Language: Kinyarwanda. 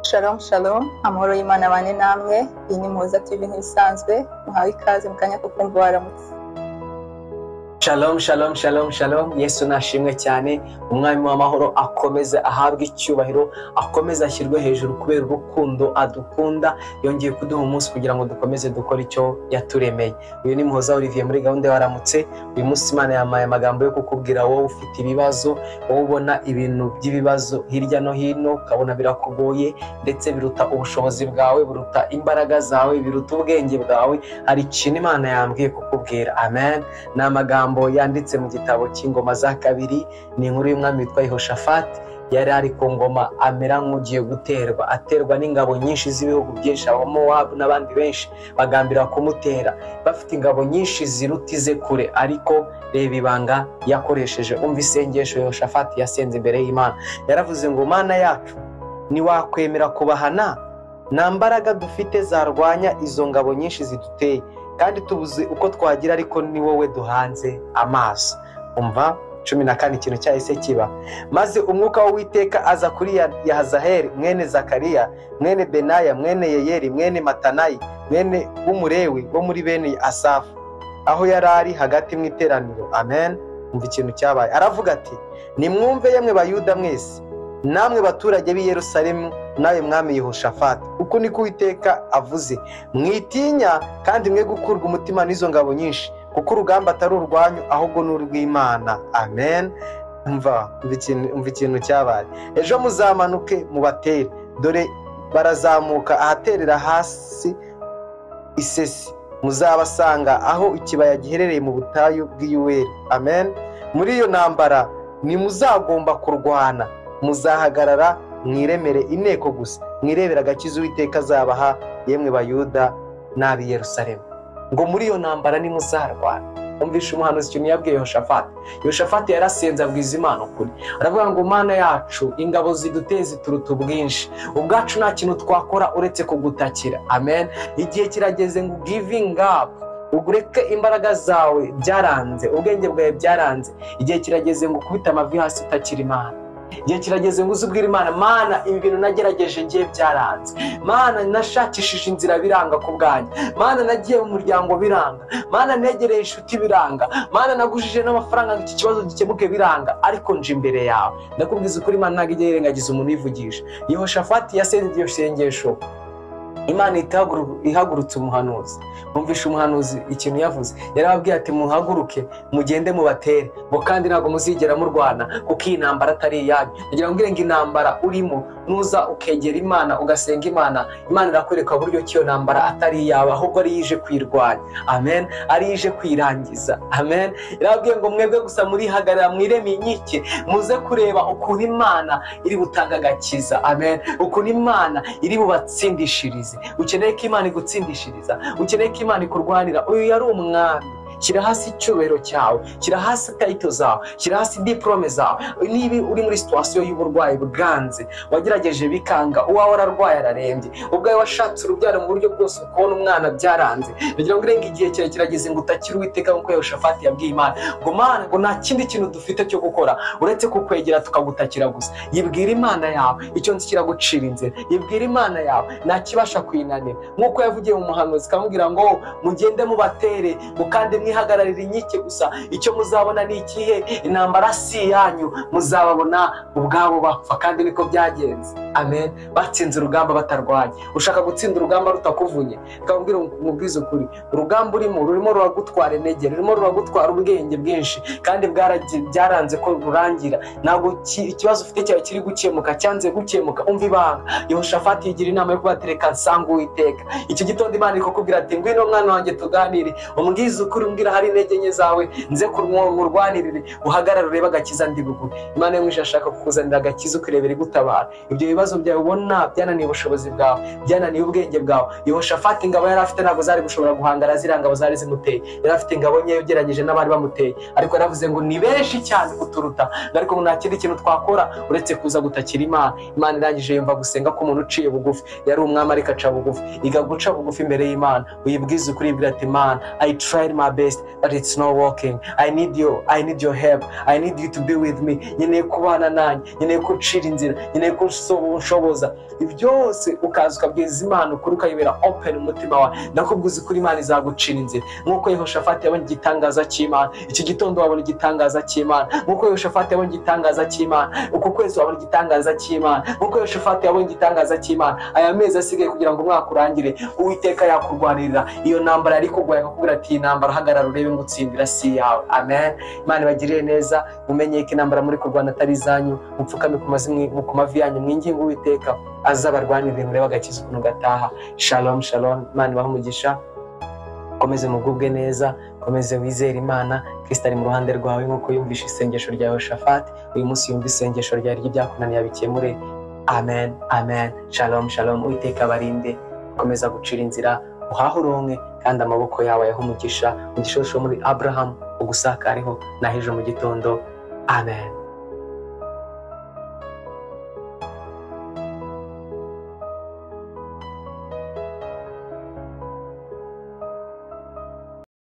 Shalom shalom, amahoro y'Imana bane namwe. Iyi ni Muhoza TV nk'ibisanzwe, muhawe ikaze mu kanya ko kumva waramutse. Shalom shalom shalom shalom. Yesu nashimwe cyane, umwami w'amahoro akomeze ahabwe icyubahiro, akomeze ashyirwe hejuru kubera urukundo adukunda, yongeye kuduha umunsi kugira ngo dukomeze dukora icyo yaturemeye. Uyu ni Muhoza Olivier muri gahunda waramutse. Uyu munsi Imana yamaye amagambo yo kukubwira wowe ufite ibibazo, wowe ubona ibintu by'ibibazo hirya no hino ukabona birakugoye ndetse biruta ubushobozi bwawe, biruta imbaraga zawe, biruta ubwenge bwawe. Hari ikintu Imana yambwiye kukubwira. Amen. Ni amagambo yanditse mu gitabo cy'ingoma za kabiri. Ni inkuru y'umwami witwa Yehoshafati. Yari ari ku ngoma amera nk'ugiye guterwa, aterwa n'ingabo nyinshi z'ibihugu byinshi, Abamowabu n'abandi benshi bagambira kumutera, bafite ingabo nyinshi ziruta ize kure. Ariko reba ibanga yakoresheje, umva isengesho Yehoshafati yasenze imbere y'Imana. Yaravuze ngo Mana yacu, niwakwemera kubahana, nta mbaraga dufite zarwanya izo ngabo nyinshi ziduteye, kandi tubuze uko twagira, ariko ni wowe duhanze amaso. Umva 14 ikintu cyahise kiba. Maze umwuka w'Uwiteka aza kuri Yahazaheli mwene Zakariya mwene Benaya mwene Yeyeli mwene Matanayi mwene w'umurewi wo muri bene Asafu, aho yari ari hagati mu iteraniro. Amen. Umva ikintu cyabaye. Aravuga ati, nimwumve yemwe Bayuda mwese, namwe baturage b'i Yerusalemu, nawe mwami Yehoshafati, uko niko Uwiteka avuze, mwitinya kandi mwe gukurwa umutima n'izo ngabo nyinshi, kuko urugamba atari urwanyu ahubwo ni urw'Imana. Amen. Umva ikintu cyabaye. Ejo muzamanuke mubatere, dore barazamuka ahaterera hasi Isesi, muzabasanga aho ikibaya giherereye mu butayu bw'Iyuweli. Amen. Muri iyo ntambara nimuzagomba kurwana, muzahagarara mwiremere inteko gusa, mwirebera agakiza Uwiteka azabaha yemwe Bayuda n'ab'i Yerusalemu. Ngo muri iyo ntambara nimuzarwana. Umvishe umuhanuzi ikintu yabwiye Yehoshafati. Yehoshafati yarasenze abwiza Imana ukuri, aravuga ngo Mana yacu, ingabo ziduteye zituruta ubwinshi, ubwacu nta kintu twakora uretse kugutakira. Amen. Igihe kirageze ngo giving up, ugureke imbaraga zawe byaranze, ubwenge bwawe byaranze. Igihe kirageze ngo ukubita amavi hasi utakira Imana. Igihe kirageze ngo uzubwire Imana, Mana ibi bintu nagerageje ngiye byaranze, Mana nashakishije inzira biranga ku bwanjye, Mana nagiye mu muryango biranga, Mana negereye inshuti biranga, Mana nagujije n'amafaranga ngo iki kibazo gikemuke biranga, ariko nje imbere yawe. Ndakubwiza ukuri, Imana ntabwo ijya yirengagiza umuntu yivugisha. Yehoshafati yasenze iryo sengesho, Imana ihagurutse umuhanuzi. Umvishe umuhanuzi ikintu yavuze. Yarababwiye ati, muhaguruke mugende mubatere, ngo kandi ntabwo muzigera murwana, kuko iyi ntambara atari iyanyu. Ndagira ngo ngo intambara urimo nuza ukegera Imana ugasenga Imana, Imana irakwereka buryo ki iyo ntambara atari iyawe, ahubwo ari yije kwirwanya. Amen. Ari yije kwirangiza. Amen. Yarababwiye ngo mwebwe gusa murihagarara mwireme inkike, muze kureba ukuntu Imana iri butanga agakiza. Amen. Ukuntu Imana iri bubatsindishirize. Ukeneye ko Imana igutsindishiriza, ukeneye ko Imana ikurwanira. Uyu yari umwami. Shyira hasi icyubahiro cyawe, shyira hasi tayito zawe, shyira hasi diplome zawe. Niba uri muri situwasiyo y'uburwayi bwanze, wagerageje bikanga, uwawe ararwaye ararembye, ubwawe washatse urubyaro mu buryo bwose ukubona umwana byaranze, kugira ngo igihe cyawe kirageze ngo utakire Uwiteka nk'uko Yehoshafati yabwiye Imana ngo Mana, ngo nta kindi kintu dufite cyo gukora uretse kukwegera tukagutakira gusa. Yibwira Imana yawe icyo nzi kiragucira inzira, yibwira Imana yawe nta kibasha kwinanira, nk'uko yavugiye mu muhanuzi kamubwira ngo mugende mubatere, ngo kandi mwihagararira inkike gusa, icyo muzabona ni ikihe? Intambara si yanyu, muzababona ubwabo bapfa. Kandi niko byagenze. Amen. Batsinze urugamba batarwanye. Ushaka gutsinda urugamba rutakuvunye, ukabwira umubwiza ukuri, urugamba rurimo ruragutwara intege, rurimo ruragutwara ubwenge bwinshi, kandi byaranze ko rurangira. Ntabwo ikibazo ufite cyawe kiri gukemuka, cyanze gukemuka. Umva ibanga. Yehoshafati yigira inama yo kubatereka nsanga Uwiteka. Icyo gitondo Imana iri kukubwira ati, ngwino mwana wanjye tuganire, umbwiza ukuri, umbwira hari intege nke zawe, nze kurwanirire, uhagarare urebe agakiza ndi buguhe. Imana yamwishe ashaka kukuzanira agakiza, ukirebera igutabara. Ibyo bibazo byawe ubona byananiye ubushobozi bwawe, byananiye ubwenge bwawe. Yehoshafati ingabo yari afite ntabwo zari gushobora guhangara ziriya ngabo zari zimuteye. Yari afite ingabo nke ugereranyije n'abari bamuteye, ariko yaravuze ngo ni benshi cyane kuturuta, ariko nta kindi kintu twakora uretse kuza gutakira Imana. Imana irangije yumva gusenga k'umuntu uciye bugufi. Yari umwami ariko aca bugufi. Iga guca bugufi imbere y'Imana, uyibwize ukuri, ibwira ati, Imana, I tried my best best but it's not working. I need your help. I need you to be with me. Nkeneye kubana nanjye, nkeneye kuncira inzira, nkeneye kunshoboza. Byose ukaza ukabwiza Imana ukuri ukayibera open umutima wawe. Ndakubwiza kuri Imana izagucira inzira. Nkuko Yehoshafati yabonye igitangaza cy'Imana, iki gitondo wabona igitangaza cy'Imana. Nkuko Yehoshafati yabonye igitangaza cy'Imana, uko kwezi wabona igitangaza cy'Imana. Nkuko Yehoshafati yabonye igitangaza cy'Imana. Aya mezi asigaye kugira ngo umwaka urangire, Uwiteka yakurwanirira. Iyo ntambara ari kugwa yakakubwira ati intambara hagarara urebe ngo utsindira si yawe. Amen. Imana ibagirire neza, mumenye ko intambara muri kurwana atari izanyu. Mupfukame ku mavi yanyu mwinginge Uwiteka azabarwanirire murebe agakiza ukuntu gataha. Shalom shalom. Imana ibahe umugisha. Komeze mugubwe neza, komeze wizere Imana. Kristo ari mu ruhande rwawe nkuko yumvishe isengesho rya Yehoshafati. Uyu munsi yumva isengesho rya ry'ibyakunaniye abikemure. Amen amen. Shalom shalom. Uwiteka barinde, komeza gucira inzira, uhahe uronke kandi amaboko yawe yahe umugisha. Umugisha muri Abraham ugusakareho na hejo mu gitondo. Amen.